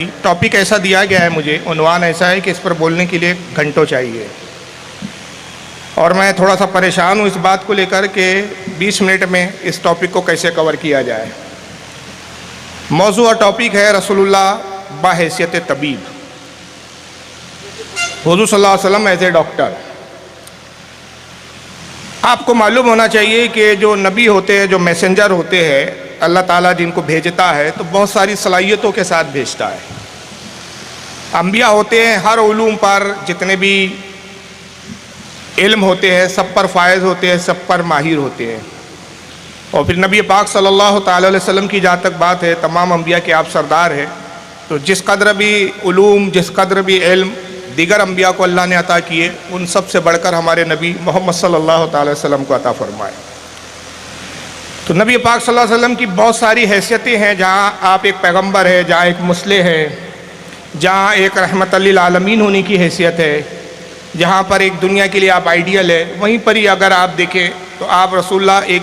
Topic ایسا دیا گیا ہے مجھے، عنوان ایسا ہے کہ اس پر بولنے کے لیے گھنٹوں چاہیے، اور میں تھوڑا سا پریشان ہوں اس بات کو لے کر کہ 20 منٹ میں اس ٹاپک کو کیسے کور کیا جائے۔ موضوع اور ٹاپک ہے رسول اللہ بحیثیت طبیب، حضور صلی اللہ علیہ وسلم ایز اے ڈاکٹر۔ آپ کو معلوم ہونا چاہیے کہ جو نبی ہوتے ہیں، جو میسنجر ہوتے ہیں، اللہ تعالیٰ جن کو بھیجتا ہے تو بہت ساری صلاحیتوں کے ساتھ بھیجتا ہے۔ انبیاء ہوتے ہیں، ہر علوم پر جتنے بھی علم ہوتے ہیں سب پر فائز ہوتے ہیں، سب پر ماہر ہوتے ہیں۔ اور پھر نبی پاک صلی اللہ تعالیٰ علیہ وسلم کی جہاں تک بات ہے، تمام انبیاء کے آپ سردار ہیں، تو جس قدر بھی علوم، جس قدر بھی علم دیگر انبیاء کو اللہ نے عطا کیے، ان سب سے بڑھ کر ہمارے نبی محمد صلی اللہ تعالیٰ علیہ وسلم کو عطا فرمائے۔ تو نبی پاک صلی اللہ علیہ وسلم کی بہت ساری حیثیتیں ہیں، جہاں آپ ایک پیغمبر ہے، جہاں ایک مصلح ہے، جہاں ایک رحمت للعالمین ہونے کی حیثیت ہے، جہاں پر ایک دنیا کے لیے آپ آئیڈیل ہے، وہیں پر ہی اگر آپ دیکھیں تو آپ رسول اللہ ایک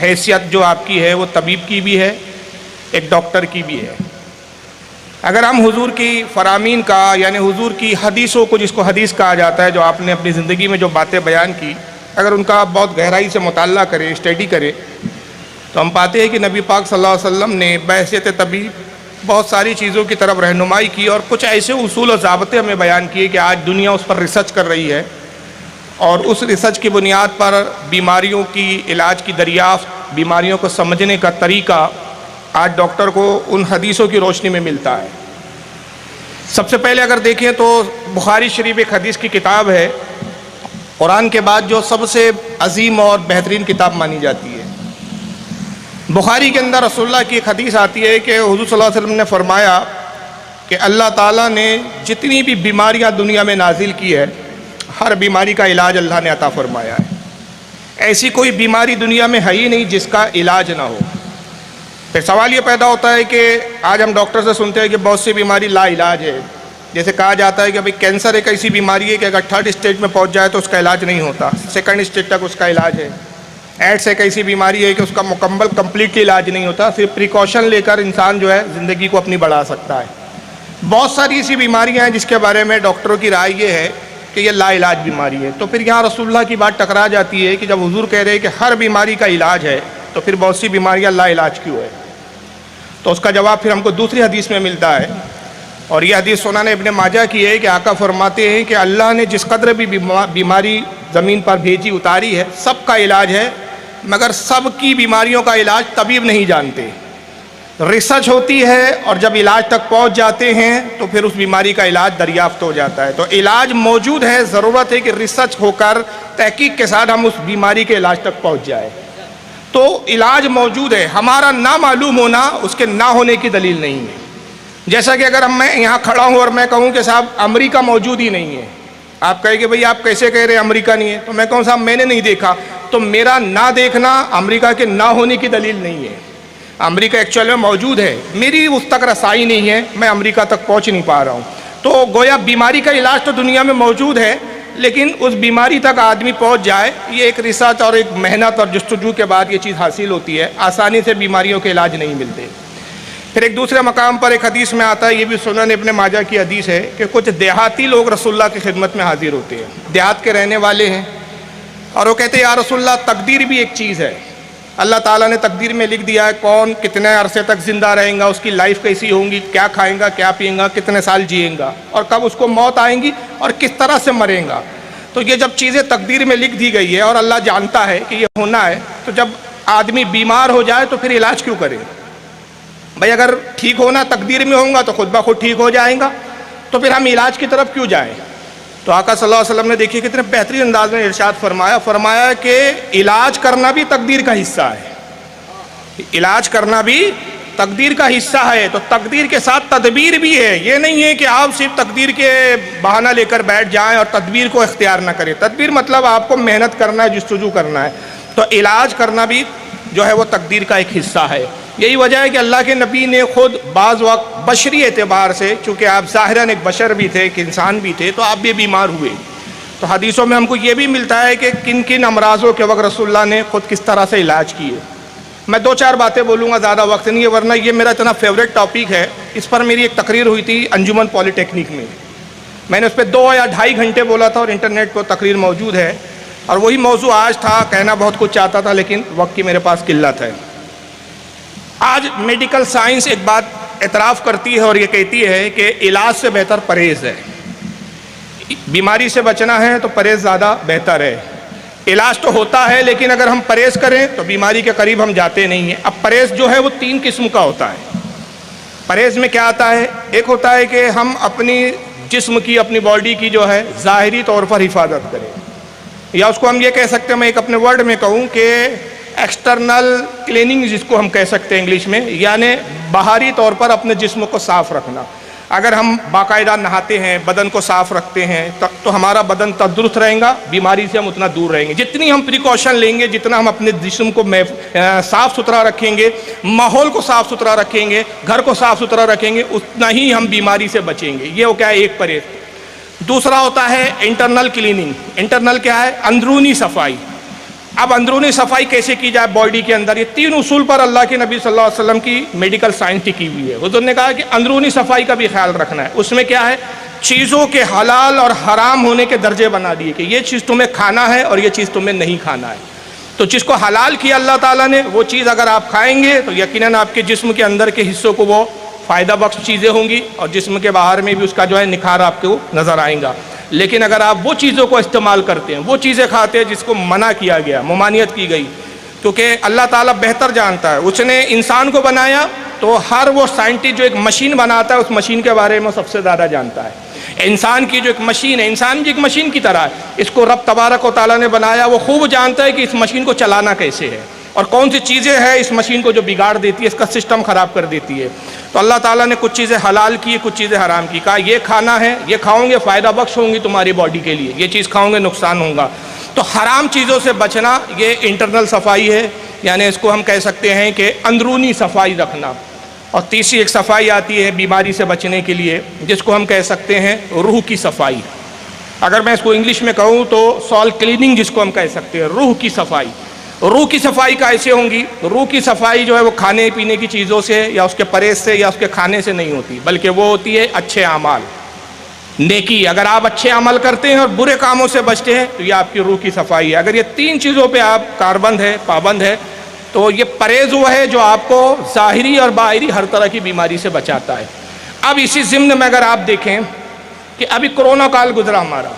حیثیت جو آپ کی ہے وہ طبیب کی بھی ہے، ایک ڈاکٹر کی بھی ہے۔ اگر ہم حضور کی فرامین کا، یعنی حضور کی حدیثوں کو، جس کو حدیث کہا جاتا ہے، جو آپ نے اپنی زندگی میں جو باتیں بیان کی، اگر ان کا بہت گہرائی سے مطالعہ کرے، اسٹڈی کرے، تو ہم پاتے ہیں کہ نبی پاک صلی اللہ علیہ وسلم نے بحیثیت طبیب بہت ساری چیزوں کی طرف رہنمائی کی، اور کچھ ایسے اصول و ضابطے ہمیں بیان کیے کہ آج دنیا اس پر ریسرچ کر رہی ہے، اور اس ریسرچ کی بنیاد پر بیماریوں کی علاج کی دریافت، بیماریوں کو سمجھنے کا طریقہ آج ڈاکٹر کو ان حدیثوں کی روشنی میں ملتا ہے۔ سب سے پہلے اگر دیکھیں تو بخاری شریف ایک حدیث کی کتاب ہے، قرآن کے بعد جو سب سے عظیم اور بہترین کتاب مانی جاتی ہے۔ بخاری کے اندر رسول اللہ کی ایک حدیث آتی ہے کہ حضور صلی اللہ علیہ وسلم نے فرمایا کہ اللہ تعالیٰ نے جتنی بھی بیماریاں دنیا میں نازل کی ہے، ہر بیماری کا علاج اللہ نے عطا فرمایا ہے۔ ایسی کوئی بیماری دنیا میں ہے ہی نہیں جس کا علاج نہ ہو۔ پھر سوال یہ پیدا ہوتا ہے کہ آج ہم ڈاکٹر سے سنتے ہیں کہ بہت سی بیماری لا علاج ہے، جیسے کہا جاتا ہے کہ بھئی کینسر ایک ایسی بیماری ہے کہ اگر 3rd اسٹیج میں پہنچ جائے تو اس کا علاج نہیں ہوتا، 2nd اسٹیج تک اس کا علاج ہے۔ ایڈس ایک ایسی بیماری ہے کہ اس کا مکمل کمپلیٹلی علاج نہیں ہوتا، صرف پریکاشن لے کر انسان جو ہے زندگی کو اپنی بڑھا سکتا ہے۔ بہت ساری ایسی بیماریاں ہیں جس کے بارے میں ڈاکٹروں کی رائے یہ ہے کہ یہ لا علاج بیماری ہے۔ تو پھر یہاں رسول اللہ کی بات ٹکرا جاتی ہے کہ جب حضور کہہ رہے ہیں کہ ہر بیماری کا علاج ہے، تو پھر بہت سی بیماریاں لا علاج کیوں ہے؟ تو اس کا جواب پھر ہم کو دوسری حدیث میں ملتا ہے، اور یہ حدیث سنن ابن ماجہ کی ہے کہ آقا فرماتے ہیں کہ اللہ نے جس قدر بھی بیماری زمین پر بھیجی، اتاری ہے، سب کا علاج ہے، مگر سب کی بیماریوں کا علاج طبیب نہیں جانتے۔ ریسرچ ہوتی ہے، اور جب علاج تک پہنچ جاتے ہیں تو پھر اس بیماری کا علاج دریافت ہو جاتا ہے۔ تو علاج موجود ہے، ضرورت ہے کہ ریسرچ ہو کر تحقیق کے ساتھ ہم اس بیماری کے علاج تک پہنچ جائیں۔ تو علاج موجود ہے، ہمارا نہ معلوم ہونا اس کے نہ ہونے کی دلیل نہیں ہے۔ جیسا کہ اگر میں یہاں کھڑا ہوں اور میں کہوں کہ صاحب امریکہ موجود ہی نہیں ہے، آپ کہیں کہ بھئی آپ کیسے کہہ رہے ہیں امریکہ نہیں ہے، تو میں کہوں صاحب میں نے نہیں دیکھا، تو میرا نہ دیکھنا امریکہ کے نہ ہونے کی دلیل نہیں ہے۔ امریکہ ایکچوئل میں موجود ہے، میری اس تک رسائی نہیں ہے، میں امریکہ تک پہنچ نہیں پا رہا ہوں۔ تو گویا بیماری کا علاج تو دنیا میں موجود ہے، لیکن اس بیماری تک آدمی پہنچ جائے، یہ ایک ریسرچ اور ایک محنت اور جستجو کے بعد یہ چیز حاصل ہوتی ہے۔ آسانی سے بیماریوں کے علاج نہیں ملتے۔ پھر ایک دوسرے مقام پر ایک حدیث میں آتا ہے، یہ بھی سنن ابن ماجہ کی حدیث ہے، کہ کچھ دیہاتی لوگ رسول اللہ کی خدمت میں حاضر ہوتے ہیں، دیہات کے رہنے والے ہیں، اور وہ کہتے ہیں یا رسول اللہ تقدیر بھی ایک چیز ہے، اللہ تعالیٰ نے تقدیر میں لکھ دیا ہے کون کتنے عرصے تک زندہ رہیں گا، اس کی لائف کیسی ہوگی، کیا کھائیں گا، کیا پئیں گا، کتنے سال جئیں گا، اور کب اس کو موت آئیں گی اور کس طرح سے مریں گا۔ تو یہ جب چیزیں تقدیر میں لکھ دی گئی ہے اور اللہ جانتا ہے کہ یہ ہونا ہے، تو جب آدمی بیمار ہو جائے تو پھر علاج کیوں کرے؟ بھائی اگر ٹھیک ہونا تقدیر میں ہوگا تو خود بخود ٹھیک ہو جائیں گا، تو پھر ہم علاج کی طرف کیوں جائیں؟ تو آقا صلی اللہ علیہ وسلم نے دیکھیے کتنے بہترین انداز میں ارشاد فرمایا کہ علاج کرنا بھی تقدیر کا حصہ ہے، علاج کرنا بھی تقدیر کا حصہ ہے۔ تو تقدیر کے ساتھ تدبیر بھی ہے، یہ نہیں ہے کہ آپ صرف تقدیر کے بہانہ لے کر بیٹھ جائیں اور تدبیر کو اختیار نہ کریں۔ تدبیر مطلب آپ کو محنت کرنا ہے، جستجو کرنا ہے، تو علاج کرنا بھی جو ہے وہ تقدیر کا ایک حصہ ہے۔ یہی وجہ ہے کہ اللہ کے نبی نے خود بعض وقت بشری اعتبار سے، چونکہ آپ ظاہراً ایک بشر بھی تھے، ایک انسان بھی تھے، تو آپ بھی بیمار ہوئے، تو حدیثوں میں ہم کو یہ بھی ملتا ہے کہ کن کن امراضوں کے وقت رسول اللہ نے خود کس طرح سے علاج کیے۔ میں 2-4 باتیں بولوں گا، زیادہ وقت نہیں ہے، ورنہ یہ میرا اتنا فیوریٹ ٹاپک ہے. اس پر میری ایک تقریر ہوئی تھی انجمن پولی ٹیکنیک میں نے اس پہ 2 یا 2.5 گھنٹے بولا تھا، اور انٹرنیٹ پر تقریر موجود ہے. اور وہی موضوع آج تھا. کہنا بہت کچھ چاہتا تھا لیکن وقت کی میرے پاس قلت ہے. آج میڈیکل سائنس ایک بات اعتراف کرتی ہے اور یہ کہتی ہے کہ علاج سے بہتر پرہیز ہے. بیماری سے بچنا ہے تو پرہیز زیادہ بہتر ہے. علاج تو ہوتا ہے لیکن اگر ہم پرہیز کریں تو بیماری کے قریب ہم جاتے نہیں ہیں. اب پرہیز جو ہے وہ 3 قسم کا ہوتا ہے. پرہیز میں کیا آتا ہے؟ ایک ہوتا ہے کہ ہم اپنی جسم کی، اپنی باڈی کی جو ہے ظاہری طور پر حفاظت کریں، یا اس کو ہم یہ کہہ سکتے ہیں، میں ایک اپنے ورڈ میں کہوں کہ ایکسٹرنل کلیننگ جس کو ہم کہہ سکتے ہیں انگلش میں، یعنی باہری طور پر اپنے جسم کو صاف رکھنا. اگر ہم باقاعدہ نہاتے ہیں، بدن کو صاف رکھتے ہیں تو ہمارا بدن تندرست رہے گا، بیماری سے ہم اتنا دور رہیں گے. جتنی ہم پریکاشن لیں گے، جتنا ہم اپنے جسم کو صاف ستھرا رکھیں گے، ماحول کو صاف ستھرا رکھیں گے، گھر کو صاف ستھرا رکھیں گے، اتنا ہی ہم بیماری سے بچیں گے. یہ کیا ہے؟ ایک پرہیز. دوسرا ہوتا ہے انٹرنل کلیننگ. انٹرنل کیا ہے؟ اندرونی صفائی. اب اندرونی صفائی کیسے کی جائے باڈی کے اندر؟ یہ 3 اصول پر اللہ کے نبی صلی اللہ علیہ وسلم کی میڈیکل سائنس ٹکی ہوئی ہے. حضور نے کہا کہ اندرونی صفائی کا بھی خیال رکھنا ہے. اس میں کیا ہے؟ چیزوں کے حلال اور حرام ہونے کے درجے بنا دیے کہ یہ چیز تمہیں کھانا ہے اور یہ چیز تمہیں نہیں کھانا ہے. تو جس کو حلال کیا اللہ تعالیٰ نے، وہ چیز اگر آپ کھائیں گے تو یقیناً آپ کے جسم کے اندر کے حصوں کو وہ فائدہ بخش چیزیں ہوں گی، اور جسم کے باہر میں بھی اس کا جو ہے نکھار آپ کو نظر آئیں گا. لیکن اگر آپ وہ چیزوں کو استعمال کرتے ہیں، وہ چیزیں کھاتے ہیں جس کو منع کیا گیا، ممانعت کی گئی، کیونکہ اللہ تعالیٰ بہتر جانتا ہے. اس نے انسان کو بنایا تو ہر وہ سائنٹسٹ جو ایک مشین بناتا ہے، اس مشین کے بارے میں سب سے زیادہ جانتا ہے. انسان کی جو ایک مشین ہے، انسان کی ایک مشین کی طرح ہے، اس کو رب تبارک و تعالیٰ نے بنایا. وہ خوب جانتا ہے کہ اس مشین کو چلانا کیسے ہے اور کون سی چیزیں ہیں اس مشین کو جو بگاڑ دیتی ہے، اس کا سسٹم خراب کر دیتی ہے. تو اللہ تعالیٰ نے کچھ چیزیں حلال کی، کچھ چیزیں حرام کی. کہا یہ کھانا ہے، یہ کھاؤ گے فائدہ بخش ہوں گی تمہاری باڈی کے لیے، یہ چیز کھاؤ گے نقصان ہوگا. تو حرام چیزوں سے بچنا یہ انٹرنل صفائی ہے، یعنی اس کو ہم کہہ سکتے ہیں کہ اندرونی صفائی رکھنا. اور تیسری ایک صفائی آتی ہے بیماری سے بچنے کے لیے، جس کو ہم کہہ سکتے ہیں روح کی صفائی. اگر میں اس کو انگلش میں کہوں تو سول کلیننگ جس کو ہم کہہ سکتے ہیں، روح کی صفائی. روح کی صفائی کیسے ہوں گی؟ روح کی صفائی جو ہے وہ کھانے پینے کی چیزوں سے یا اس کے پرہیز سے یا اس کے کھانے سے نہیں ہوتی، بلکہ وہ ہوتی ہے اچھے اعمال، نیکی. اگر آپ اچھے عمل کرتے ہیں اور برے کاموں سے بچتے ہیں تو یہ آپ کی روح کی صفائی ہے. اگر یہ 3 چیزوں پہ آپ کاربند ہے، پابند ہے، تو یہ پرہیز وہ ہے جو آپ کو ظاہری اور باہری ہر طرح کی بیماری سے بچاتا ہے. اب اسی ضمن میں اگر آپ دیکھیں کہ ابھی کرونا کال گزرا ہمارا،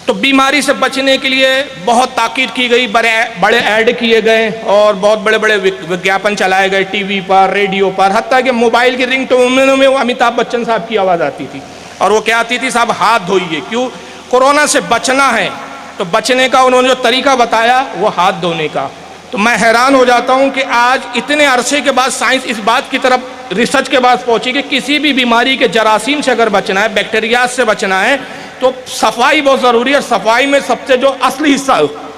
تو بیماری سے بچنے کے لیے بہت تاکید کی گئی، بڑے ایڈ کیے گئے اور بہت بڑے بڑے وگیاپن چلائے گئے ٹی وی پر، ریڈیو پر، حتیٰ کہ موبائل کی رنگ ٹونوں میں وہ امیتابھ بچن صاحب کی آواز آتی تھی. اور وہ کیا آتی تھی؟ صاحب ہاتھ دھوئیے. کیوں؟ کورونا سے بچنا ہے تو بچنے کا انہوں نے جو طریقہ بتایا وہ ہاتھ دھونے کا. تو میں حیران ہو جاتا ہوں کہ آج اتنے عرصے کے بعد سائنس اس بات کی طرف ریسرچ کے بعد پہنچی کہ کسی بھی بیماری کے جراثیم سے اگر بچنا ہے، بیکٹیریا سے بچنا ہے، تو صفائی بہت ضروری ہے. اور صفائی میں سب سے جو اصلی حصہ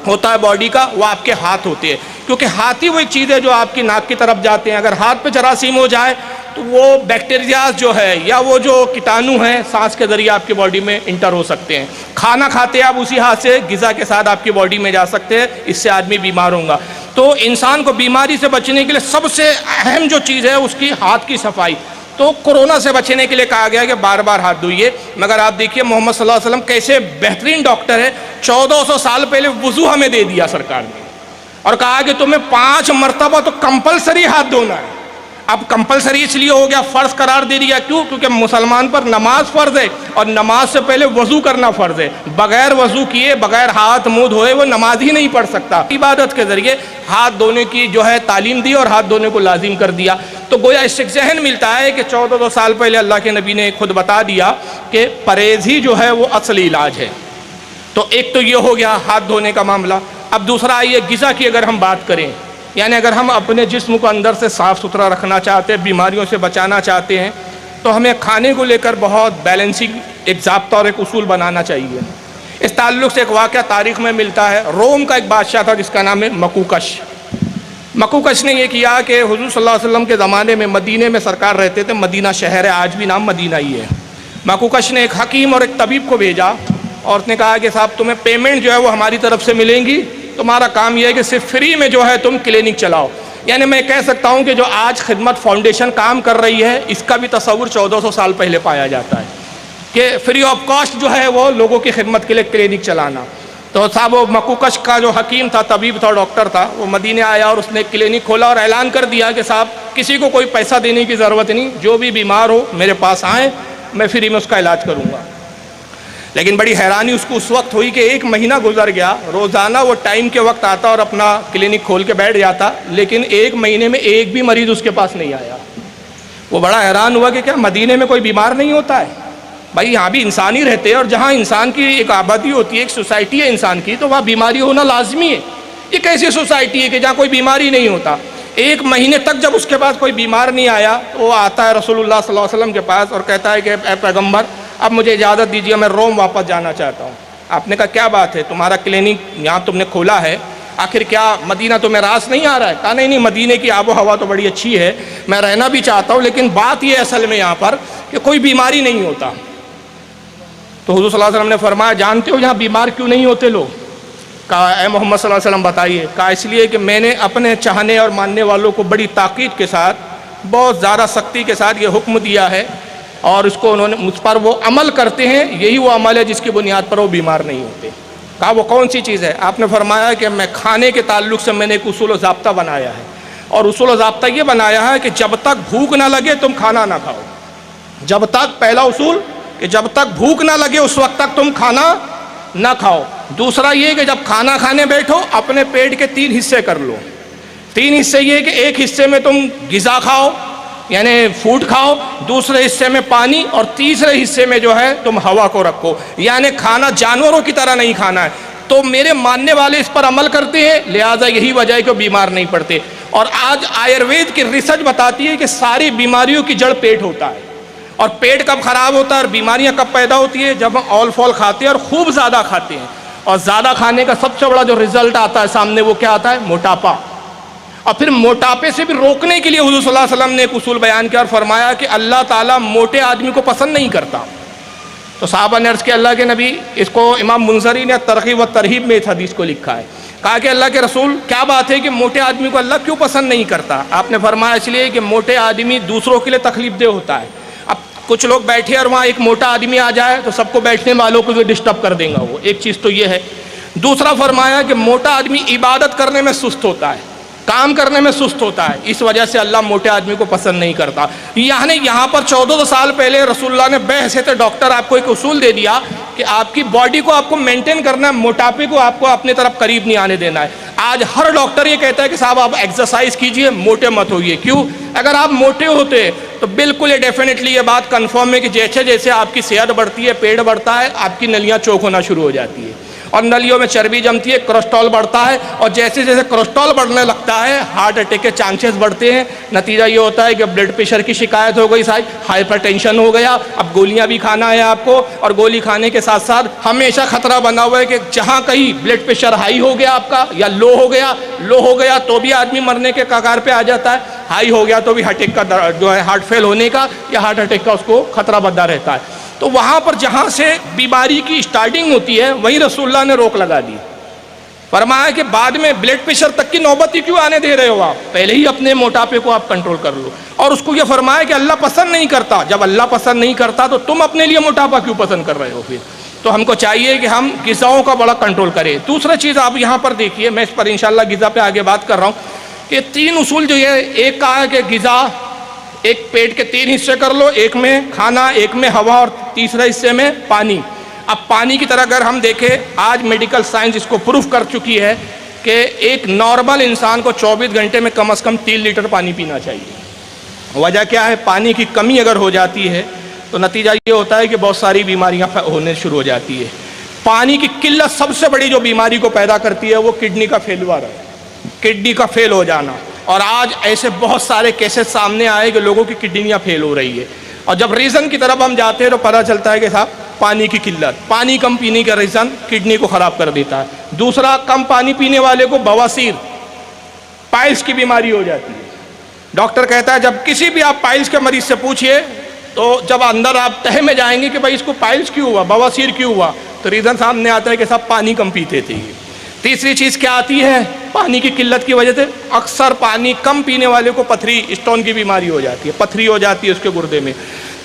ہوتا ہے باڈی کا، وہ آپ کے ہاتھ ہوتے ہیں، کیونکہ ہاتھ ہی وہ ایک چیز ہے جو آپ کی ناک کی طرف جاتے ہیں. اگر ہاتھ پہ جراثیم ہو جائے تو وہ بیکٹیریا جو ہے یا وہ جو کیٹانو ہیں سانس کے ذریعے آپ کی باڈی میں انٹر ہو سکتے ہیں. کھانا کھاتے ہیں آپ اسی ہاتھ سے، غذا کے ساتھ آپ کی باڈی میں جا سکتے ہیں، اس سے آدمی بیمار ہوگا. تو انسان کو بیماری سے بچنے کے لیے سب سے اہم جو چیز ہے اس کی ہاتھ کی صفائی. تو کورونا سے بچنے کے لیے کہا گیا کہ بار بار ہاتھ دھوئیے. مگر آپ دیکھیے محمد صلی اللہ علیہ وسلم کیسے بہترین ڈاکٹر ہے. 1400 سال پہلے وضو ہمیں دے دیا سرکار نے اور کہا کہ تمہیں 5 مرتبہ تو کمپلسری ہاتھ دھونا ہے. اب کمپلسری اس لیے ہو گیا، فرض قرار دے دیا. کیوں؟ کیونکہ مسلمان پر نماز فرض ہے اور نماز سے پہلے وضو کرنا فرض ہے. بغیر وضو کیے، بغیر ہاتھ منہ دھوئے وہ نماز ہی نہیں پڑھ سکتا. عبادت کے ذریعے ہاتھ دھونے کی جو ہے تعلیم دی اور ہاتھ دھونے کو لازم کر دیا. تو گویا اس سے ذہن ملتا ہے کہ 1400 سال پہلے اللہ کے نبی نے خود بتا دیا کہ پرہیز ہی جو ہے وہ اصلی علاج ہے. تو ایک تو یہ ہو گیا ہاتھ دھونے کا معاملہ. اب دوسرا آئیے غذا کی اگر ہم بات کریں، یعنی اگر ہم اپنے جسم کو اندر سے صاف ستھرا رکھنا چاہتے ہیں، بیماریوں سے بچانا چاہتے ہیں، تو ہمیں کھانے کو لے کر بہت بیلنسنگ ایک ضابطہ اور ایک اصول بنانا چاہیے. اس تعلق سے ایک واقعہ تاریخ میں ملتا ہے. روم کا ایک بادشاہ تھا جس کا نام ہے مکوکش. مکوکش نے یہ کیا کہ حضور صلی اللہ علیہ وسلم کے زمانے میں مدینے میں سرکار رہتے تھے، مدینہ شہر ہے، آج بھی نام مدینہ ہی ہے. مکوکش نے ایک حکیم اور ایک طبیب کو بھیجا اور اس نے کہا کہ صاحب تمہیں پیمنٹ جو ہے وہ ہماری طرف سے ملیں گی، تمہارا کام یہ ہے کہ صرف فری میں جو ہے تم کلینک چلاؤ. یعنی میں کہہ سکتا ہوں کہ جو آج خدمت فاؤنڈیشن کام کر رہی ہے اس کا بھی تصور 1400 سال پہلے پایا جاتا ہے کہ فری آف کاسٹ جو ہے وہ لوگوں کی خدمت کے لیے کلینک چلانا. تو صاحب وہ مکوکش کا جو حکیم تھا، طبیب تھا، ڈاکٹر تھا، وہ مدینے آیا اور اس نے ایک کلینک کھولا اور اعلان کر دیا کہ صاحب کسی کو کوئی پیسہ دینے کی ضرورت نہیں، جو بھی بیمار ہو میرے پاس آئیں، میں فری میں اس کا علاج کروں گا. لیکن بڑی حیرانی اس کو اس وقت ہوئی کہ 1 مہینہ گزر گیا، روزانہ وہ ٹائم کے وقت آتا اور اپنا کلینک کھول کے بیٹھ جاتا، لیکن 1 مہینے میں ایک بھی مریض اس کے پاس نہیں آیا. وہ بڑا حیران ہوا کہ کیا مدینے میں کوئی بیمار نہیں ہوتا ہے؟ بھائی یہاں بھی انسان ہی رہتے ہیں، اور جہاں انسان کی ایک آبادی ہوتی ہے، ایک سوسائٹی ہے انسان کی، تو وہاں بیماری ہونا لازمی ہے. یہ کیسی سوسائٹی ہے کہ جہاں کوئی بیماری نہیں ہوتا؟ 1 مہینے تک جب اس کے پاس کوئی بیمار نہیں آیا تو وہ آتا ہے رسول اللہ صلی اللہ علیہ وسلم کے پاس اور کہتا ہے کہ اے پیغمبر اب مجھے اجازت دیجیے، میں روم واپس جانا چاہتا ہوں. آپ نے کہا کیا بات ہے، تمہارا کلینک یہاں تم نے کھولا ہے، آخر کیا مدینہ تمہیں راس نہیں آ رہا ہے؟ کہا نہیں، مدینے کی آب و ہوا تو بڑی اچھی ہے، میں رہنا بھی چاہتا ہوں، لیکن بات یہ اصل میں یہاں پر کہ کوئی بیماری نہیں ہوتا. تو حضور صلی اللہ علیہ وسلم نے فرمایا جانتے ہو یہاں بیمار کیوں نہیں ہوتے لوگ؟ کہا اے محمد صلی اللہ علیہ وسلم بتائیے. کہا اس لیے کہ میں نے اپنے چاہنے اور ماننے والوں کو بڑی تاکید کے ساتھ، بہت زیادہ سختی کے ساتھ یہ حکم دیا ہے، اور اس کو انہوں نے مجھ پر وہ عمل کرتے ہیں، یہی وہ عمل ہے جس کی بنیاد پر وہ بیمار نہیں ہوتے. کہا وہ کون سی چیز ہے؟ آپ نے فرمایا کہ میں کھانے کے تعلق سے میں نے ایک اصول و ضابطہ بنایا ہے، اور اصول و ضابطہ یہ بنایا ہے کہ جب تک بھوک نہ لگے تم کھانا نہ کھاؤ. جب تک، پہلا اصول کہ جب تک بھوک نہ لگے اس وقت تک تم کھانا نہ کھاؤ. دوسرا یہ کہ جب کھانا کھانے بیٹھو اپنے پیٹ کے 3 حصے کر لو. 3 حصے یہ کہ ایک حصے میں تم غذا کھاؤ یعنی فوڈ کھاؤ، دوسرے حصے میں پانی، اور تیسرے حصے میں جو ہے تم ہوا کو رکھو. یعنی کھانا جانوروں کی طرح نہیں کھانا ہے. تو میرے ماننے والے اس پر عمل کرتے ہیں، لہٰذا یہی وجہ ہے کہ وہ بیمار نہیں پڑتے. اور آج آیوروید کی ریسرچ بتاتی ہے کہ ساری بیماریوں کی جڑ پیٹ ہوتا ہے. اور پیٹ کب خراب ہوتا ہے اور بیماریاں کب پیدا ہوتی ہے؟ جب ہم آل فال کھاتے ہیں اور خوب زیادہ کھاتے ہیں. اور زیادہ کھانے کا سب سے بڑا جو رزلٹ آتا ہے سامنے وہ کیا آتا ہے؟ موٹاپا. اور پھر موٹاپے سے بھی روکنے کے لیے حضور صلی اللہ علیہ وسلم نے ایک اصول بیان کیا اور فرمایا کہ اللہ تعالیٰ موٹے آدمی کو پسند نہیں کرتا. تو صحابہ نے عرض کیا اللہ کے نبی، اس کو امام منذری نے ترغیب و ترہیب میں اس حدیث کو لکھا ہے. کہا کہ اللہ کے رسول کیا بات ہے کہ موٹے آدمی کو اللہ کیوں پسند نہیں کرتا؟ آپ نے فرمایا اس لیے کہ موٹے آدمی دوسروں کے لیے تکلیف دہ ہوتا ہے. اب کچھ لوگ بیٹھے اور وہاں ایک موٹا آدمی آ جائے تو سب کو بیٹھنے والوں کو ڈسٹرب کر دے گا وہ. ایک چیز تو یہ ہے. دوسرا فرمایا کہ موٹا آدمی عبادت کرنے میں سست ہوتا ہے، کام کرنے میں سست ہوتا ہے، اس وجہ سے اللہ موٹے آدمی کو پسند نہیں کرتا. یعنی یہاں پر 1400 سال پہلے رسول اللہ نے بحیثیت ڈاکٹر آپ کو ایک اصول دے دیا کہ آپ کی باڈی کو آپ کو مینٹین کرنا ہے، موٹاپے کو آپ کو اپنے طرف قریب نہیں آنے دینا ہے. آج ہر ڈاکٹر یہ کہتا ہے کہ صاحب آپ ایکسرسائز کیجئے، موٹے مت ہوئیے. کیوں؟ اگر آپ موٹے ہوتے تو بالکل یہ ڈیفینیٹلی یہ بات کنفرم ہے کہ جیسے جیسے آپ کی صحت بڑھتی ہے، پیٹ بڑھتا ہے، آپ کی نلیاں چوک ہونا شروع ہو جاتی ہے اور نلیوں میں چربی جمتی ہے، کولیسٹرول بڑھتا ہے، اور جیسے جیسے کولیسٹرول بڑھنے لگتا ہے ہارٹ اٹیک کے چانسز بڑھتے ہیں. نتیجہ یہ ہوتا ہے کہ بلڈ پریشر کی شکایت ہو گئی، ہائپر ٹینشن ہو گیا، اب گولیاں بھی کھانا ہے آپ کو، اور گولی کھانے کے ساتھ ساتھ ہمیشہ خطرہ بنا ہوا ہے کہ جہاں کہیں بلڈ پریشر ہائی ہو گیا آپ کا یا لو ہو گیا تو بھی آدمی مرنے کے کگار پہ آ جاتا ہے. ہائی ہو گیا تو بھی ہارٹ اٹیک کا جو ہے ہارٹ فیل ہونے کا یا ہارٹ اٹیک کا اس کو خطرہ بنا رہتا ہے. تو وہاں پر جہاں سے بیماری کی اسٹارٹنگ ہوتی ہے وہیں رسول اللہ نے روک لگا دی. فرمایا کہ بعد میں بلڈ پریشر تک کی نوبت ہی کیوں آنے دے رہے ہو؟ آپ پہلے ہی اپنے موٹاپے کو آپ کنٹرول کر لو. اور اس کو یہ فرمایا کہ اللہ پسند نہیں کرتا. جب اللہ پسند نہیں کرتا تو تم اپنے لیے موٹاپا کیوں پسند کر رہے ہو؟ پھر تو ہم کو چاہیے کہ ہم غذاؤں کا بڑا کنٹرول کریں. دوسرا چیز آپ یہاں پر دیکھیے، میں اس پر انشاءاللہ غذا پہ آگے بات کر رہا ہوں کہ 3 اصول جو یہ ایک کہا ہے کہ غذا ایک پیٹ کے 3 حصے کر لو، ایک میں کھانا، ایک میں ہوا، اور تیسرے حصے میں پانی. اب پانی کی طرح اگر ہم دیکھیں، آج میڈیکل سائنس اس کو پروف کر چکی ہے کہ ایک نارمل انسان کو 24 گھنٹے میں کم از کم 3 لیٹر پانی پینا چاہیے. وجہ کیا ہے؟ پانی کی کمی اگر ہو جاتی ہے تو نتیجہ یہ ہوتا ہے کہ بہت ساری بیماریاں ہونے شروع ہو جاتی ہے. پانی کی قلت سب سے بڑی جو بیماری کو پیدا کرتی ہے وہ کڈنی کا فیلور ہے، کڈنی کا فیل ہو جانا. اور آج ایسے بہت سارے کیسز سامنے آئے کہ لوگوں کی کڈنیاں فیل ہو رہی ہے. اور جب ریزن کی طرف ہم جاتے ہیں تو پتہ چلتا ہے کہ صاحب پانی کی قلت، پانی کم پینے کا ریزن کڈنی کو خراب کر دیتا ہے. دوسرا، کم پانی پینے والے کو بواسیر، پائلس کی بیماری ہو جاتی ہے. ڈاکٹر کہتا ہے جب کسی بھی آپ پائلس کے مریض سے پوچھئے تو جب اندر آپ تہہ میں جائیں گے کہ بھائی اس کو پائلس کیوں ہوا، بواسیر کیوں ہوا، تو ریزن سامنے آتا ہے کہ صاحب پانی کم پیتے تھے. تیسری چیز کیا آتی ہے؟ پانی کی قلت کی وجہ سے اکثر پانی کم پینے والے کو پتھری اسٹون کی بیماری ہو جاتی ہے، پتھری ہو جاتی ہے اس کے گردے میں۔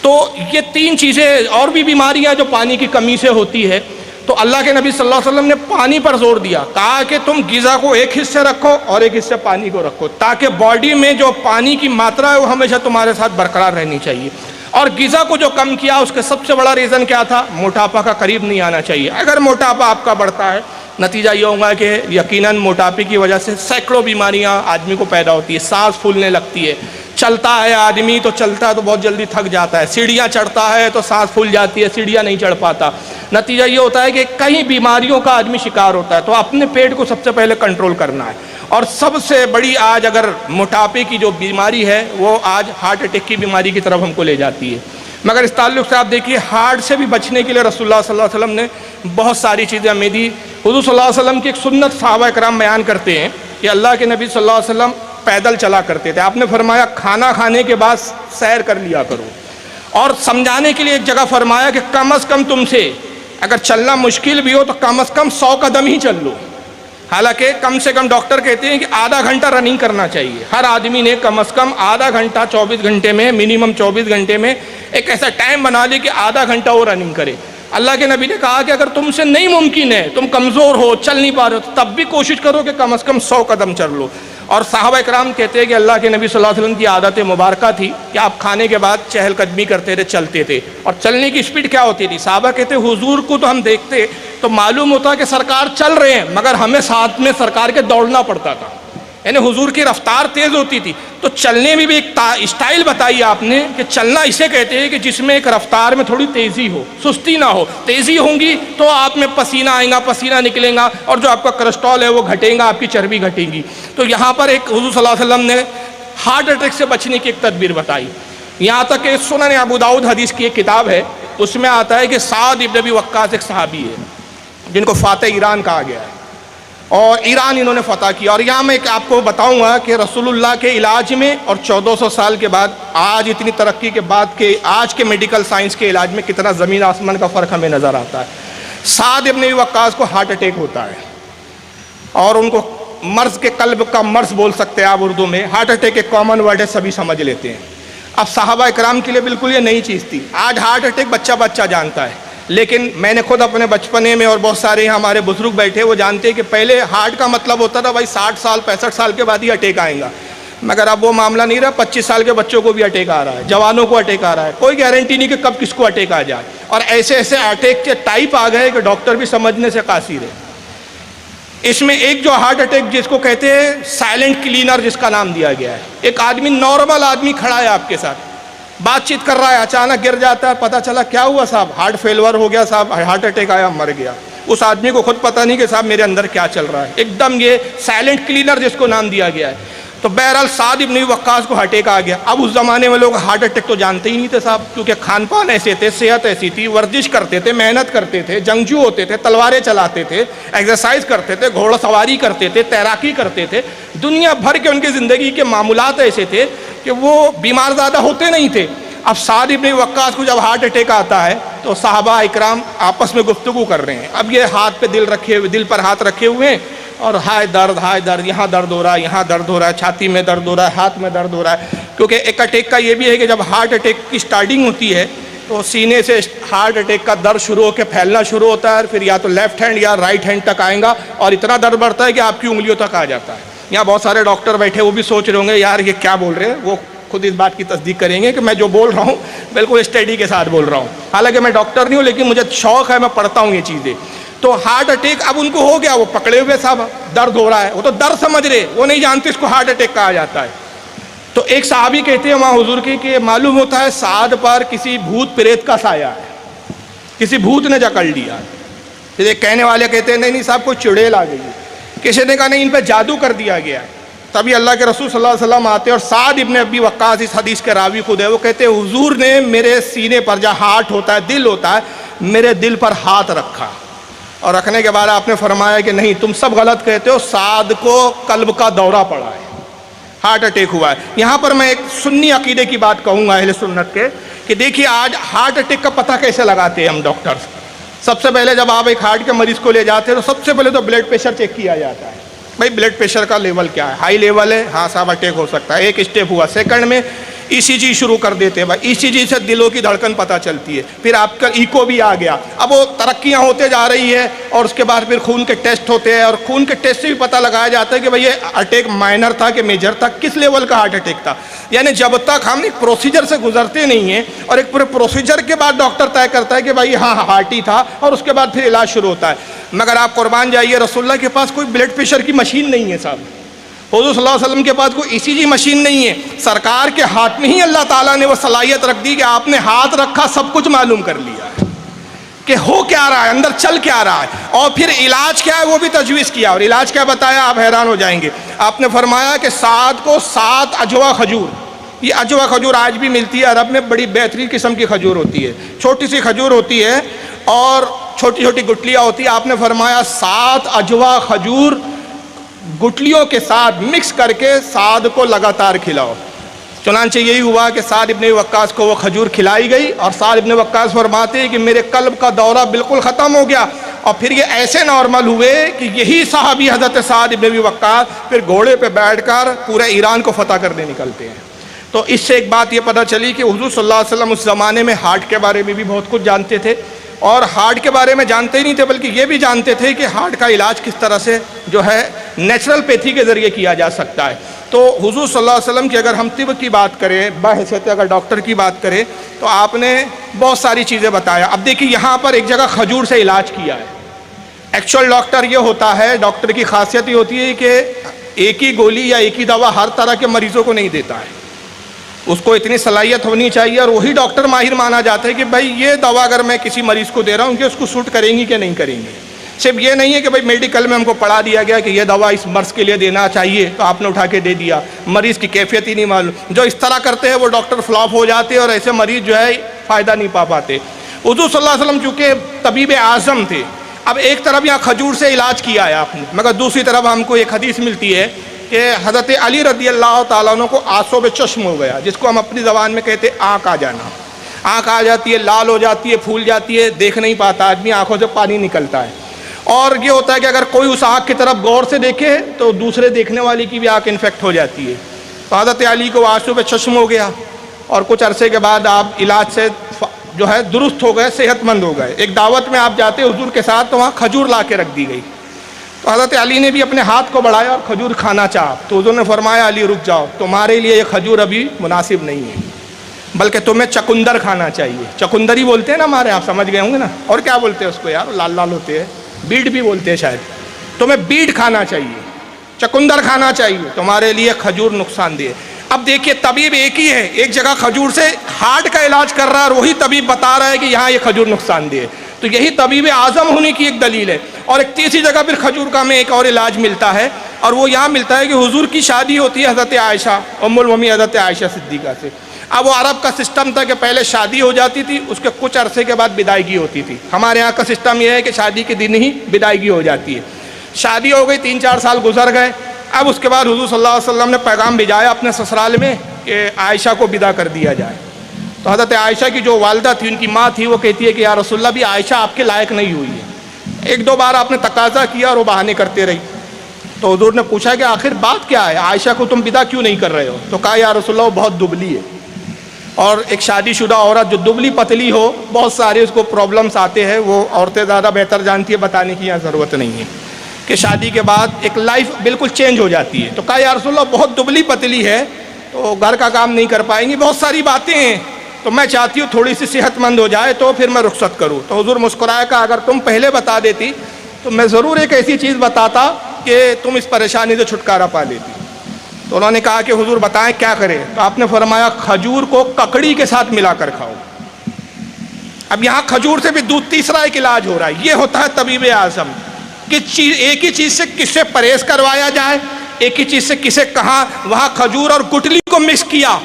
تو یہ تین چیزیں اور بھی بیماریاں جو پانی کی کمی سے ہوتی ہے، تو اللہ کے نبی صلی اللہ علیہ وسلم نے پانی پر زور دیا، کہا کہ تم غذا کو ایک حصے رکھو اور ایک حصے پانی کو رکھو، تاکہ باڈی میں جو پانی کی ماترا ہے وہ ہمیشہ تمہارے ساتھ برقرار رہنی چاہیے۔ اور غذا کو جو کم کیا، اس کا سب سے بڑا ریزن کیا تھا؟ موٹاپا کا قریب نہیں آنا چاہیے۔ اگر موٹاپا آپ کا بڑھتا ہے، نتیجہ یہ ہوگا کہ یقیناً موٹاپے کی وجہ سے سینکڑوں بیماریاں آدمی کو پیدا ہوتی ہے، سانس پھولنے لگتی ہے، چلتا ہے آدمی تو چلتا ہے تو بہت جلدی تھک جاتا ہے، سیڑھیاں چڑھتا ہے تو سانس پھول جاتی ہے، سیڑھیاں نہیں چڑھ پاتا، نتیجہ یہ ہوتا ہے کہ کئی بیماریوں کا آدمی شکار ہوتا ہے۔ تو اپنے پیٹ کو سب سے پہلے کنٹرول کرنا ہے۔ اور سب سے بڑی آج اگر موٹاپے کی جو بیماری ہے وہ آج ہارٹ اٹیک کی بیماری کی طرف ہم کو لے جاتی ہے۔ مگر اس تعلق سے آپ دیکھیے، ہارٹ سے بھی بچنے کے لیے رسول اللہ صلی اللہ علیہ وسلم نے بہت ساری چیزیں ہمیں دی۔ حضور صلی اللہ علیہ وسلم کی ایک سنت صحابہ کرام بیان کرتے ہیں کہ اللہ کے نبی صلی اللہ علیہ وسلم پیدل چلا کرتے تھے۔ آپ نے فرمایا کھانا کھانے کے بعد سیر کر لیا کرو، اور سمجھانے کے لیے ایک جگہ فرمایا کہ کم از کم تم سے اگر چلنا مشکل بھی ہو تو کم از کم 100 قدم ہی چل لو۔ حالانکہ کم سے کم ڈاکٹر کہتے ہیں کہ آدھا گھنٹہ رننگ کرنا چاہیے۔ ہر آدمی نے کم از کم آدھا گھنٹہ 24 گھنٹے میں، منیمم 24 گھنٹے میں ایک ایسا ٹائم بنا لے کہ آدھا گھنٹہ وہ رننگ کرے۔ اللہ کے نبی نے کہا کہ اگر تم سے نہیں ممکن ہے، تم کمزور ہو، چل نہیں پا رہے ہو، تب بھی کوشش کرو کہ کم از کم 100 قدم چل لو۔ اور صحابہ کرام کہتے ہیں کہ اللہ کے نبی صلی اللہ علیہ وسلم کی عادت مبارکہ تھی کہ آپ کھانے کے بعد چہل قدمی کرتے تھے، چلتے تھے۔ اور چلنے کی سپیڈ کیا ہوتی تھی؟ صحابہ کہتے حضور کو تو ہم دیکھتے تو معلوم ہوتا کہ سرکار چل رہے ہیں، مگر ہمیں ساتھ میں سرکار کے دوڑنا پڑتا تھا، یعنی حضور کی رفتار تیز ہوتی تھی۔ تو چلنے میں بھی ایک اسٹائل بتائی آپ نے کہ چلنا اسے کہتے ہیں کہ جس میں ایک رفتار میں تھوڑی تیزی ہو، سستی نہ ہو۔ تیزی ہوں گی تو آپ میں پسینہ آئے گا، پسینہ نکلے گا، اور جو آپ کا کولیسٹرول ہے وہ گھٹے گا، آپ کی چربی گھٹے گی۔ تو یہاں پر ایک حضور صلی اللہ علیہ وسلم نے ہارٹ اٹیک سے بچنے کی ایک تدبیر بتائی۔ یہاں تک کہ سنن ابو داؤد حدیث کی ایک کتاب ہے، اس میں آتا ہے کہ سعد ابن ابی وقاص ایک صحابی ہے جن کو فاتح ایران کہا گیا ہے، اور ایران انہوں نے فتح کیا۔ اور یہاں میں آپ کو بتاؤں گا کہ رسول اللہ کے علاج میں اور 1400 سال کے بعد آج اتنی ترقی کے بعد کے آج کے میڈیکل سائنس کے علاج میں کتنا زمین آسمان کا فرق ہمیں نظر آتا ہے۔ سعد ابن ابی وقاص کو ہارٹ اٹیک ہوتا ہے، اور ان کو مرض کے قلب کا مرض بول سکتے ہیں آپ اردو میں۔ ہارٹ اٹیک ایک کامن ورڈ ہے، سبھی سمجھ لیتے ہیں۔ اب صحابہ اکرام کے لیے بالکل یہ نئی چیز تھی۔ آج ہارٹ اٹیک بچہ بچہ جانتا ہے، لیکن میں نے خود اپنے بچپنے میں، اور بہت سارے ہمارے بزرگ بیٹھے وہ جانتے ہیں کہ پہلے ہارٹ کا مطلب ہوتا تھا بھائی 60 سال 65 سال کے بعد ہی اٹیک آئے گا، مگر اب وہ معاملہ نہیں رہا۔ 25 سال کے بچوں کو بھی اٹیک آ رہا ہے، جوانوں کو اٹیک آ رہا ہے، کوئی گارنٹی نہیں کہ کب کس کو اٹیک آ جائے۔ اور ایسے ایسے اٹیک کے ٹائپ آ گئے کہ ڈاکٹر بھی سمجھنے سے قاصر ہے۔ اس میں ایک جو ہارٹ اٹیک جس کو کہتے ہیں سائلنٹ کلینر، جس کا نام دیا گیا ہے، ایک آدمی نارمل آدمی کھڑا ہے آپ کے ساتھ، بات چیت کر رہا ہے، اچانک گر جاتا ہے، پتہ چلا کیا ہوا صاحب؟ ہارٹ فیلور ہو گیا صاحب، ہارٹ اٹیک آیا، مر گیا۔ اس آدمی کو خود پتہ نہیں کہ صاحب میرے اندر کیا چل رہا ہے، ایک دم یہ سائلنٹ کلینر جس کو نام دیا گیا ہے۔ تو بہرحال سعد ابن ابی وقاص کو ہارٹ اٹیک آ گیا۔ اب اس زمانے میں لوگ ہارٹ اٹیک تو جانتے ہی نہیں تھے صاحب، کیونکہ کھان پان ایسے تھے، صحت ایسی تھی، ورزش کرتے تھے، محنت کرتے تھے، جنگجو ہوتے تھے، تلواریں چلاتے تھے، ایکسرسائز کرتے تھے، گھوڑا سواری کرتے تھے، تیراکی کرتے تھے، دنیا بھر کے ان کی زندگی کے معمولات ایسے تھے کہ وہ بیمار زیادہ ہوتے نہیں تھے۔ اب سعد ابن وقاص کو جب ہارٹ اٹیک آتا ہے تو صحابہ اکرام آپس میں گفتگو کر رہے ہیں۔ اب یہ ہاتھ پہ دل پر ہاتھ رکھے ہوئے ہیں، اور ہائے درد، یہاں درد ہو رہا ہے، یہاں درد ہو رہا ہے، چھاتی میں درد ہو رہا ہے، ہاتھ میں درد ہو رہا ہے۔ کیونکہ ایک اٹیک کا یہ بھی ہے کہ جب ہارٹ اٹیک کی سٹارٹنگ ہوتی ہے تو سینے سے ہارٹ اٹیک کا درد شروع ہو کے پھیلنا شروع ہوتا ہے، پھر یا تو لیفٹ ہینڈ یا رائٹ ہینڈ تک آئے گا، اور اتنا درد بڑھتا ہے کہ آپ کی انگلیوں تک آ جاتا ہے۔ یہاں بہت سارے ڈاکٹر بیٹھے، وہ بھی سوچ رہے ہوں گے یار یہ کیا بول رہے ہیں، وہ خود اس بات کی تصدیق کریں گے کہ میں جو بول رہا ہوں بالکل اسٹڈی کے ساتھ بول رہا ہوں۔ حالانکہ میں ڈاکٹر نہیں ہوں، لیکن مجھے شوق ہے، میں پڑھتا ہوں یہ چیزیں۔ تو ہارٹ اٹیک اب ان کو ہو گیا، وہ پکڑے ہوئے صاحب درد ہو رہا ہے، وہ تو درد سمجھ رہے، وہ نہیں جانتے اس کو ہارٹ اٹیک کہا جاتا ہے۔ تو ایک صحابی کہتے ہیں وہاں حضور کے کہ معلوم ہوتا ہے سعد پر کسی بھوت پریت کا سایہ ہے، کسی بھوت نے جکڑ لیا۔ پھر ایک کہنے والے کہتے ہیں نہیں صاحب کوئی چڑیل آ گئی ہے، کسی نے کہا نہیں ان پہ جادو کر دیا گیا ہے۔ تبھی اللہ کے رسول صلی اللہ علیہ وسلم آتے ہیں، اور سعد ابن ابی وقاص اس حدیث کے راوی خود ہے، وہ کہتے ہیں حضور نے میرے سینے پر، جہاں ہارٹ ہوتا ہے دل ہوتا ہے، میرے دل پر ہاتھ رکھا، اور رکھنے کے بعد آپ نے فرمایا کہ نہیں تم سب غلط کہتے ہو، سعد کو قلب کا دورہ پڑا ہے، ہارٹ اٹیک ہوا ہے۔ یہاں پر میں ایک سنی عقیدے کی بات کہوں گا اہل سنت کے، کہ دیکھیے آج ہارٹ اٹیک کا پتہ کیسے لگاتے ہیں ہم ڈاکٹرز۔ سب سے پہلے جب آپ ایک ہارٹ کے مریض کو لے جاتے ہیں تو سب سے پہلے تو بلڈ پریشر چیک کیا جاتا ہے. بھائی بلڈ پریشر کا لیول کیا ہے؟ ہائی لیول ہے، ہاں صاحب اٹیک ہو سکتا ہے. ایک اسٹیپ ہوا. سیکنڈ میں ای سی جی شروع کر دیتے ہیں. بھائی ای سی جی سے دلوں کی دھڑکن پتہ چلتی ہے. پھر آپ کا ایکو بھی آ گیا. اب وہ ترقیاں ہوتے جا رہی ہے اور اس کے بعد پھر خون کے ٹیسٹ ہوتے ہیں اور خون کے ٹیسٹ سے بھی پتہ لگایا جاتا ہے کہ بھائی یہ اٹیک مائنر تھا کہ میجر تھا، کس لیول کا ہارٹ اٹیک تھا. یعنی جب تک ہم ایک پروسیجر سے گزرتے نہیں ہیں اور ایک پورے پروسیجر کے بعد ڈاکٹر طے کرتا ہے کہ بھائی ہاں ہارٹ ہی تھا اور اس کے بعد پھر علاج شروع ہوتا ہے. مگر آپ قربان جائیے، رسول اللہ کے پاس کوئی بلڈ پریشر کی مشین نہیں ہے صاحب. حضور صلی اللہ علیہ وسلم کے پاس کوئی ای سی جی مشین نہیں ہے. سرکار کے ہاتھ میں ہی اللہ تعالیٰ نے وہ صلاحیت رکھ دی کہ آپ نے ہاتھ رکھا سب کچھ معلوم کر لیا کہ ہو کیا رہا ہے، اندر چل کیا رہا ہے، اور پھر علاج کیا ہے وہ بھی تجویز کیا. اور علاج کیا بتایا، آپ حیران ہو جائیں گے. آپ نے فرمایا کہ 7 اجوا کھجور، یہ اجوا کھجور آج بھی ملتی ہے عرب میں، بڑی بہترین قسم کی کھجور ہوتی ہے. چھوٹی سی کھجور ہوتی ہے اور چھوٹی چھوٹی گٹلیاں ہوتی ہیں. آپ نے فرمایا 7 اجوا کھجور گٹلیوں کے ساتھ مکس کر کے سعد کو لگاتار کھلاؤ. چنانچہ یہی ہوا کہ سعد ابن وقاص کو وہ کھجور کھلائی گئی اور سعد ابن وقاص فرماتے ہیں کہ میرے قلب کا دورہ بالکل ختم ہو گیا. اور پھر یہ ایسے نارمل ہوئے کہ یہی صحابی حضرت سعد ابن وقاص پھر گھوڑے پہ بیٹھ کر پورے ایران کو فتح کرنے نکلتے ہیں. تو اس سے ایک بات یہ پتہ چلی کہ حضور صلی اللہ علیہ وسلم اس زمانے میں ہارٹ کے بارے میں بھی بہت کچھ جانتے تھے. اور ہارٹ کے بارے میں جانتے ہی نہیں تھے بلکہ یہ بھی جانتے تھے کہ ہارٹ کا علاج کس طرح سے جو ہے نیچرل پیتھی کے ذریعے کیا جا سکتا ہے. تو حضور صلی اللہ علیہ وسلم کی اگر ہم طب کی بات کریں، بحیثیت اگر ڈاکٹر کی بات کریں، تو آپ نے بہت ساری چیزیں بتایا. اب دیکھیے یہاں پر ایک جگہ کھجور سے علاج کیا ہے. ایکچوئل ڈاکٹر یہ ہوتا ہے، ڈاکٹر کی خاصیت یہ ہوتی ہے کہ ایک ہی گولی یا ایک ہی دوا ہر طرح کے مریضوں کو نہیں دیتا ہے. اس کو اتنی صلاحیت ہونی چاہیے اور وہی ڈاکٹر ماہر مانا جاتا ہے کہ بھائی یہ دوا اگر میں کسی مریض کو دے رہا ہوں کہ اس کو سوٹ کریں گی کہ نہیں کریں گی. صرف یہ نہیں ہے کہ بھائی میڈیکل میں ہم کو پڑھا دیا گیا کہ یہ دوا اس مرض کے لیے دینا چاہیے تو آپ نے اٹھا کے دے دیا، مریض کی کیفیت ہی نہیں معلوم. جو اس طرح کرتے ہیں وہ ڈاکٹر فلاپ ہو جاتے ہیں اور ایسے مریض جو ہے فائدہ نہیں پا پاتے. حضور صلی اللہ علیہ وسلم چونکہ طبیب اعظم تھے، اب ایک طرف یہاں کھجور سے علاج کیا ہے آپ نے، مگر دوسری طرف ہم کو ایک حدیث ملتی ہے کہ حضرت علی رضی اللہ تعالیٰ عنہ کو آنسو چشم ہو گیا، جس کو ہم اپنی زبان میں کہتے ہیں آنکھ آ جانا. آنکھ آ جاتی ہے، لال ہو جاتی ہے، پھول جاتی ہے، دیکھ نہیں پاتا آدمی، آنکھوں سے پانی نکلتا ہے. اور یہ ہوتا ہے کہ اگر کوئی اس آنکھ کی طرف غور سے دیکھے تو دوسرے دیکھنے والی کی بھی آنکھ انفیکٹ ہو جاتی ہے. تو حضرت علی کو آنسو چشم ہو گیا اور کچھ عرصے کے بعد آپ علاج سے جو ہے درست ہو گئے، صحت مند ہو گئے. ایک دعوت میں آپ جاتے حضور کے ساتھ تو وہاں کھجور لا کے رکھ دی گئی. تو حضرت علی نے بھی اپنے ہاتھ کو بڑھایا اور کھجور کھانا چاہا تو حضور نے فرمایا علی رک جاؤ، تمہارے لیے یہ کھجور ابھی مناسب نہیں ہے، بلکہ تمہیں چقندر کھانا چاہیے. چقندر ہی بولتے ہیں نا ہمارے، آپ سمجھ گئے ہوں گے نا. اور کیا بولتے ہیں اس کو یار، لال لال ہوتے ہیں، بیٹ بھی بولتے ہیں شاید. تمہیں بیٹ کھانا چاہیے، چقندر کھانا چاہیے، تمہارے لیے کھجور نقصان دہ. اب دیکھیے طبیب ایک ہی ہے، ایک جگہ کھجور سے ہارٹ کا علاج کر رہا ہے اور وہی طبیب بتا رہا ہے کہ یہاں یہ کھجور نقصان دہ ہے. تو یہی طبیب اعظم ہونے کی ایک دلیل ہے. اور ایک تیسری جگہ پھر کھجور کا ہمیں ایک اور علاج ملتا ہے اور وہ یہاں ملتا ہے کہ حضور کی شادی ہوتی ہے حضرت عائشہ ام المومنین حضرت عائشہ صدیقہ سے. اب وہ عرب کا سسٹم تھا کہ پہلے شادی ہو جاتی تھی، اس کے کچھ عرصے کے بعد بدائیگی ہوتی تھی. ہمارے یہاں کا سسٹم یہ ہے کہ شادی کے دن ہی بدائیگی ہو جاتی ہے. شادی ہو گئی، 3-4 سال گزر گئے. اب اس کے بعد حضور صلی اللہ علیہ وسلم نے پیغام بھیجایا اپنے سسرال میں کہ عائشہ کو بدا کر دیا جائے. تو حضرت عائشہ کی جو والدہ تھی، ان کی ماں تھی، وہ کہتی ہے کہ یا رسول اللہ بھی عائشہ آپ کے لائق نہیں ہوئی ہے. 1-2 بار آپ نے تقاضا کیا اور وہ بہانے کرتے رہی. تو حضور نے پوچھا کہ آخر بات کیا ہے، عائشہ کو تم بدا کیوں نہیں کر رہے ہو؟ تو کہا یا رسول اللہ وہ بہت دبلی ہے. اور ایک شادی شدہ عورت جو دبلی پتلی ہو، بہت سارے اس کو پرابلمس آتے ہیں، وہ عورتیں زیادہ بہتر جانتی ہے، بتانے کی یہاں ضرورت نہیں ہے کہ شادی کے بعد ایک لائف بالکل چینج ہو جاتی ہے. تو کہا یا رسول اللہ بہت دبلی پتلی ہے تو گھر کا کام نہیں کر پائیں گی، بہت ساری باتیں ہیں، تو میں چاہتی ہوں تھوڑی سی صحت مند ہو جائے تو پھر میں رخصت کروں. تو حضور مسکرایا کہ اگر تم پہلے بتا دیتی تو میں ضرور ایک ایسی چیز بتاتا کہ تم اس پریشانی سے چھٹکارا پا لیتی. تو انہوں نے کہا کہ حضور بتائیں کیا کریں؟ تو آپ نے فرمایا کھجور کو ککڑی کے ساتھ ملا کر کھاؤ. اب یہاں کھجور سے بھی تیسرا ایک علاج ہو رہا ہے. یہ ہوتا ہے طبیب اعظم کہ ایک ہی چیز سے کس سے پرہیز کروایا جائے، ایک ہی چیز سے کسے کہاں. وہاں کھجور اور گٹلی کو مکس کیا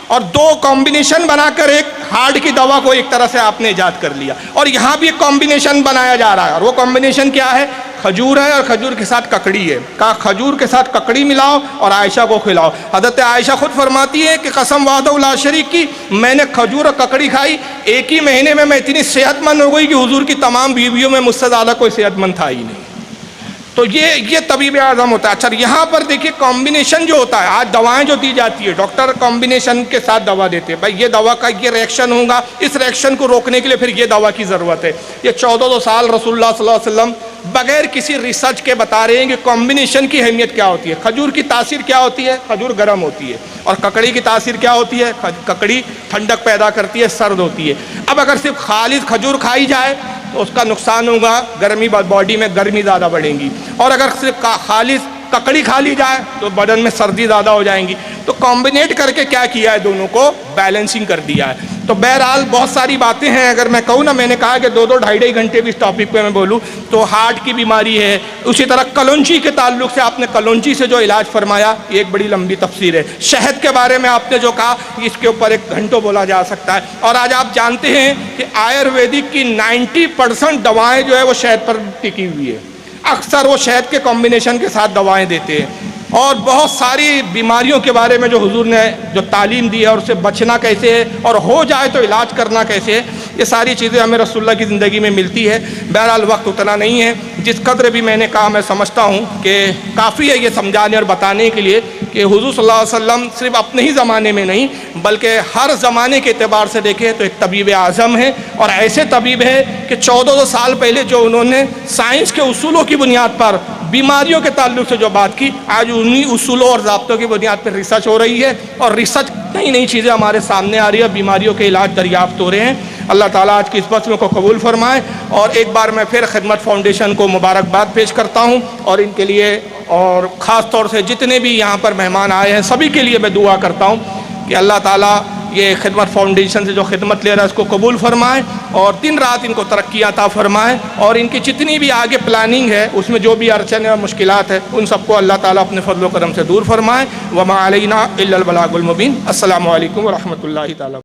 اور 2 کمبینیشن بنا کر ایک ہارٹ کی دوا کو ایک طرح سے آپ نے ایجاد کر لیا. اور یہاں بھی ایک کمبینیشن بنایا جا رہا ہے اور وہ کمبینیشن کیا ہے؟ کھجور ہے اور کھجور کے ساتھ ککڑی ہے، کہا کھجور کے ساتھ ککڑی ملاؤ اور عائشہ کو کھلاؤ۔ حضرت عائشہ خود فرماتی ہے کہ قسم وحدہ لا شریک کی، میں نے کھجور اور ککڑی کھائی، ایک ہی مہینے میں اتنی صحت مند ہو گئی کہ حضور کی تمام بیویوں میں مجھ سے زیادہ کوئی صحت مند تھا ہی نہیں۔ تو یہ طبیب اعظم ہوتا ہے۔ اچھا یہاں پر دیکھیے کمبینیشن جو ہوتا ہے، آج دوائیں جو دی جاتی ہے، ڈاکٹر کمبینیشن کے ساتھ دوا دیتے ہیں، بھائی یہ دوا کا یہ ریئیکشن ہوگا، اس ریئیکشن کو روکنے کے لیے پھر یہ دوا کی ضرورت ہے۔ یہ 14 سال رسول اللہ صلی اللہ علیہ وسلم بغیر کسی ریسرچ کے بتا رہے ہیں کہ کمبینیشن کی اہمیت کیا ہوتی ہے۔ کھجور کی تاثیر کیا ہوتی ہے؟ کھجور گرم ہوتی ہے، اور ککڑی کی تاثیر کیا ہوتی ہے؟ ککڑی ٹھنڈک پیدا کرتی ہے، سرد ہوتی ہے۔ اب اگر صرف خالص کھجور کھائی جائے تو اس کا نقصان ہوگا، گرمی باڈی میں گرمی زیادہ بڑھیں گی، اور اگر صرف خالص ککڑی کھا لی جائے تو بدن میں سردی زیادہ ہو جائیں گی۔ تو کمبینیٹ کر کے کیا کیا ہے، دونوں کو بیلنسنگ کر دیا ہے۔ تو بہرحال بہت ساری باتیں ہیں، اگر میں کہوں نا، میں نے کہا کہ 2 ڈھائی گھنٹے بھی اس ٹاپک پہ میں بولوں تو ہارٹ کی بیماری ہے، اسی طرح کلونجی کے تعلق سے آپ نے کلونجی سے جو علاج فرمایا یہ ایک بڑی لمبی تفسیر ہے۔ شہد کے بارے میں آپ نے جو کہا اس کے اوپر 1 گھنٹوں بولا جا سکتا ہے۔ اور آج آپ جانتے ہیں کہ آیورویدک کی 90% دوائیں جو ہے وہ شہد پر ٹکی ہوئی ہے، اکثر وہ شہد کے کمبینیشن کے ساتھ دوائیں دیتے ہیں۔ اور بہت ساری بیماریوں کے بارے میں جو حضور نے جو تعلیم دی ہے اور اس سے بچنا کیسے ہے، اور ہو جائے تو علاج کرنا کیسے ہے، یہ ساری چیزیں ہمیں رسول اللہ کی زندگی میں ملتی ہے۔ بہرحال وقت اتنا نہیں ہے، جس قدر بھی میں نے کہا میں سمجھتا ہوں کہ کافی ہے یہ سمجھانے اور بتانے کے لیے کہ حضور صلی اللہ علیہ وسلم صرف اپنے ہی زمانے میں نہیں بلکہ ہر زمانے کے اعتبار سے دیکھیں تو ایک طبیب اعظم ہے، اور ایسے طبیب ہے کہ 1400 سال پہلے جو انہوں نے سائنس کے اصولوں کی بنیاد پر بیماریوں کے تعلق سے جو بات کی، آج انہی اصولوں اور ضابطوں کی بنیاد پر ریسرچ ہو رہی ہے، اور ریسرچ نئی چیزیں ہمارے سامنے آ رہی ہے، بیماریوں کے علاج دریافت ہو رہے ہیں۔ اللہ تعالیٰ آج کی اس بسم کو قبول فرمائے، اور ایک بار میں پھر خدمت فاؤنڈیشن کو مبارکباد پیش کرتا ہوں، اور ان کے لیے اور خاص طور سے جتنے بھی یہاں پر مہمان آئے ہیں سبھی کے لیے میں دعا کرتا ہوں کہ اللہ تعالیٰ یہ خدمت فاؤنڈیشن سے جو خدمت لے رہا ہے اس کو قبول فرمائے، اور دن رات ان کو ترقی عطا فرمائے، اور ان کی جتنی بھی آگے پلاننگ ہے اس میں جو بھی ارچن اور مشکلات ہے ان سب کو اللہ تعالیٰ اپنے فضل و کرم سے دور فرمائے۔ وما علینا الا البلاغ المبین۔ السلام علیکم ورحمۃ اللہ تعالیٰ۔